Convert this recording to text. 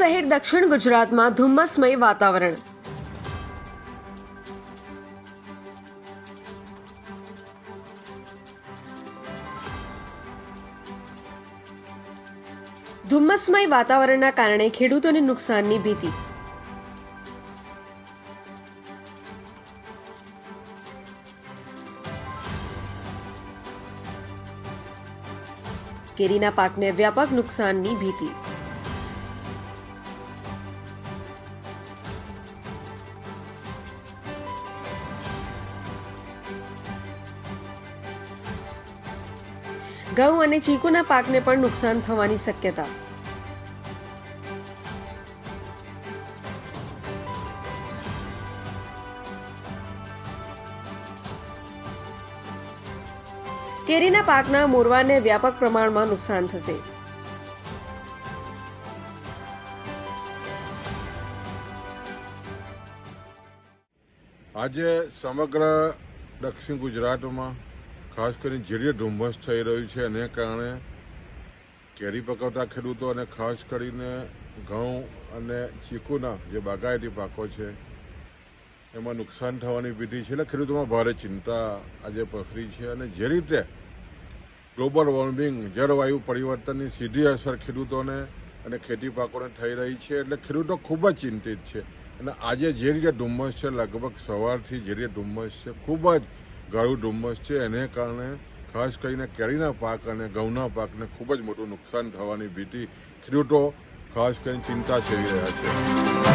શહેર દક્ષિણ ગુજરાતમાં ધુમ્મસમય વાતાવરણ. ધુમ્મસમય વાતાવરણના કારણે ખેડૂતોને નુકસાનની ભીતિ. કેરીના પાકને વ્યાપક નુકસાનની ભીતિ. ઘઉં અને ચીકુના પાકને પણ નુકસાન થવાની શક્યતા. કેરીના પાકના મોરવાને વ્યાપક પ્રમાણમાં નુકસાન થશે. આજે સમગ્ર દક્ષિણ ગુજરાતમાં ખાસ કરીને ઝેરીય ધુમ્મસ થઈ રહ્યું છે. એને કારણે કેરી પકવતા ખેડૂતો અને ખાસ કરીને ઘઉં અને ચીકુના જે બાગાયતી પાકો છે એમાં નુકસાન થવાની ભીતિ છે. એટલે ખેડૂતોમાં ભારે ચિંતા આજે પ્રસરી છે. અને જે રીતે ગ્લોબલ વોર્મિંગ જળવાયુ પરિવર્તનની સીધી અસર ખેડૂતોને અને ખેતી પાકોને થઈ રહી છે, એટલે ખેડૂતો ખૂબ જ ચિંતિત છે. અને આજે જે રીતે ધુમ્મસ છે, લગભગ સવારથી જે રીતે ધુમ્મસ છે, ખૂબ જ ગાઢું ધુમ્મસ છે. એને કારણે ખાસ કરીને કેરીના પાક અને ઘઉંના પાકને ખૂબ જ મોટું નુકસાન થવાની ભીતિ ખેડૂતો ખાસ કરીને ચિંતા સેવી રહ્યા છે.